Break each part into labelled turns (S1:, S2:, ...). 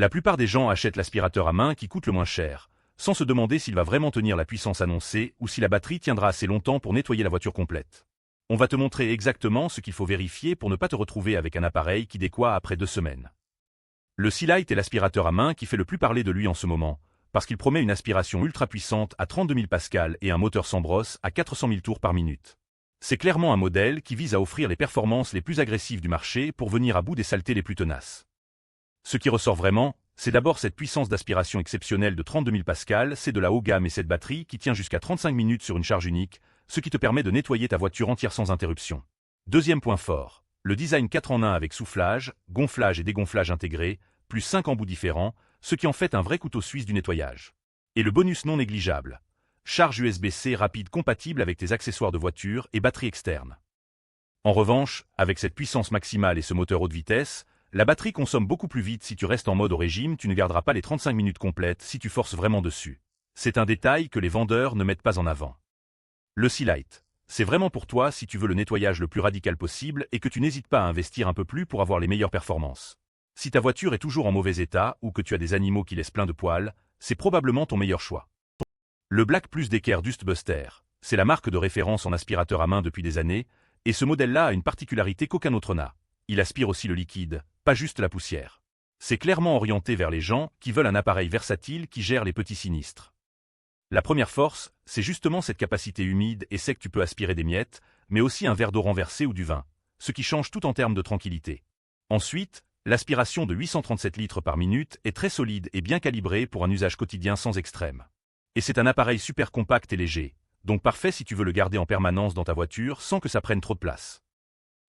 S1: La plupart des gens achètent l'aspirateur à main qui coûte le moins cher, sans se demander s'il va vraiment tenir la puissance annoncée ou si la batterie tiendra assez longtemps pour nettoyer la voiture complète. On va te montrer exactement ce qu'il faut vérifier pour ne pas te retrouver avec un appareil qui décoie après 2 semaines. Le Sealite est l'aspirateur à main qui fait le plus parler de lui en ce moment, parce qu'il promet une aspiration ultra puissante à 32 000 pascal et un moteur sans brosse à 400 000 tours par minute. C'est clairement un modèle qui vise à offrir les performances les plus agressives du marché pour venir à bout des saletés les plus tenaces. Ce qui ressort vraiment, c'est d'abord cette puissance d'aspiration exceptionnelle de 32 000 pascal, c'est de la haut gamme et cette batterie qui tient jusqu'à 35 minutes sur une charge unique, ce qui te permet de nettoyer ta voiture entière sans interruption. Deuxième point fort, le design 4 en 1 avec soufflage, gonflage et dégonflage intégrés, plus 5 embouts différents, ce qui en fait un vrai couteau suisse du nettoyage. Et le bonus non négligeable, charge USB-C rapide compatible avec tes accessoires de voiture et batterie externe. En revanche, avec cette puissance maximale et ce moteur haute vitesse, la batterie consomme beaucoup plus vite si tu restes en mode au régime, tu ne garderas pas les 35 minutes complètes si tu forces vraiment dessus. C'est un détail que les vendeurs ne mettent pas en avant. Le Sealite, c'est vraiment pour toi si tu veux le nettoyage le plus radical possible et que tu n'hésites pas à investir un peu plus pour avoir les meilleures performances. Si ta voiture est toujours en mauvais état ou que tu as des animaux qui laissent plein de poils, c'est probablement ton meilleur choix. Le Black Plus d'Eker Dustbuster, c'est la marque de référence en aspirateur à main depuis des années, et ce modèle-là a une particularité qu'aucun autre n'a. Il aspire aussi le liquide, pas juste la poussière. C'est clairement orienté vers les gens qui veulent un appareil versatile qui gère les petits sinistres. La première force, c'est justement cette capacité humide et sec que tu peux aspirer des miettes, mais aussi un verre d'eau renversé ou du vin, ce qui change tout en termes de tranquillité. Ensuite, l'aspiration de 837 litres par minute est très solide et bien calibrée pour un usage quotidien sans extrême. Et c'est un appareil super compact et léger, donc parfait si tu veux le garder en permanence dans ta voiture sans que ça prenne trop de place.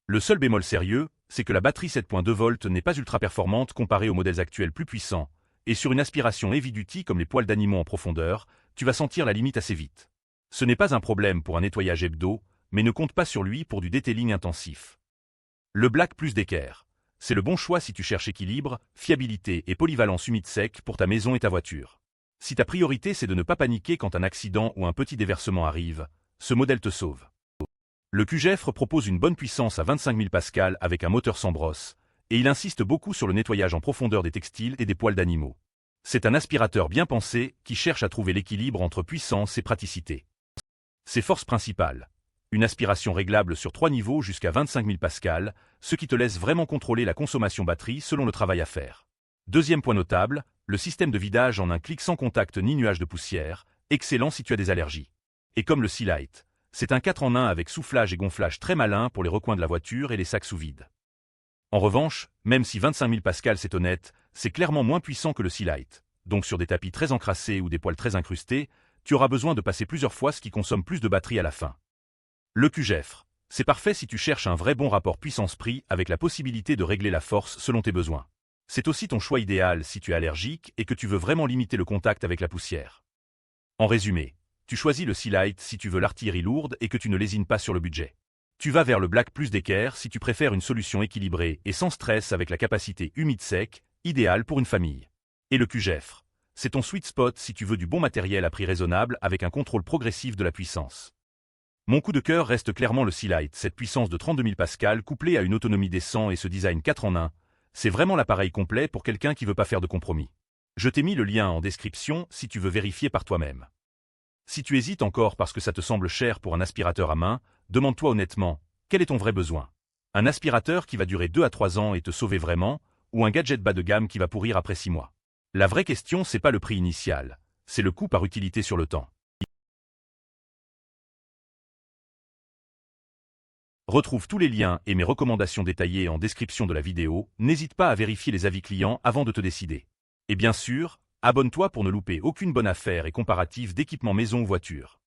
S1: Le seul bémol sérieux, c'est que la batterie 7.2 volts n'est pas ultra performante comparée aux modèles actuels plus puissants, et sur une aspiration heavy duty comme les poils d'animaux en profondeur, tu vas sentir la limite assez vite. Ce n'est pas un problème pour un nettoyage hebdo, mais ne compte pas sur lui pour du detailing intensif. Le Black Plus d'Eker, c'est le bon choix si tu cherches équilibre, fiabilité et polyvalence humide-sec pour ta maison et ta voiture. Si ta priorité c'est de ne pas paniquer quand un accident ou un petit déversement arrive, ce modèle te sauve. Le QGEFR propose une bonne puissance à 25 000 pascal avec un moteur sans brosse, et il insiste beaucoup sur le nettoyage en profondeur des textiles et des poils d'animaux. C'est un aspirateur bien pensé qui cherche à trouver l'équilibre entre puissance et praticité. Ses forces principales. Une aspiration réglable sur 3 niveaux jusqu'à 25 000 pascal, ce qui te laisse vraiment contrôler la consommation batterie selon le travail à faire. Deuxième point notable, le système de vidage en un clic sans contact ni nuage de poussière, excellent si tu as des allergies. Et comme le Sealite, c'est un 4 en 1 avec soufflage et gonflage très malin pour les recoins de la voiture et les sacs sous vide. En revanche, même si 25 000 pascal c'est honnête, c'est clairement moins puissant que le Sealite. Donc sur des tapis très encrassés ou des poils très incrustés, tu auras besoin de passer plusieurs fois ce qui consomme plus de batterie à la fin. Le QGEFR, c'est parfait si tu cherches un vrai bon rapport puissance-prix avec la possibilité de régler la force selon tes besoins. C'est aussi ton choix idéal si tu es allergique et que tu veux vraiment limiter le contact avec la poussière. En résumé, tu choisis le Sealite si tu veux l'artillerie lourde et que tu ne lésines pas sur le budget. Tu vas vers le Black Plus d'Eker si tu préfères une solution équilibrée et sans stress avec la capacité humide-sec, idéale pour une famille. Et le QGEFR, c'est ton sweet spot si tu veux du bon matériel à prix raisonnable avec un contrôle progressif de la puissance. Mon coup de cœur reste clairement le Sealite, cette puissance de 32 000 pascal couplée à une autonomie décente et ce design 4 en 1, c'est vraiment l'appareil complet pour quelqu'un qui veut pas faire de compromis. Je t'ai mis le lien en description si tu veux vérifier par toi-même. Si tu hésites encore parce que ça te semble cher pour un aspirateur à main, demande-toi honnêtement, quel est ton vrai besoin? Un aspirateur qui va durer 2 à 3 ans et te sauver vraiment, ou un gadget bas de gamme qui va pourrir après 6 mois? La vraie question c'est pas le prix initial, c'est le coût par utilité sur le temps. Retrouve tous les liens et mes recommandations détaillées en description de la vidéo, n'hésite pas à vérifier les avis clients avant de te décider. Et bien sûr, abonne-toi pour ne louper aucune bonne affaire et comparative d'équipement maison ou voiture.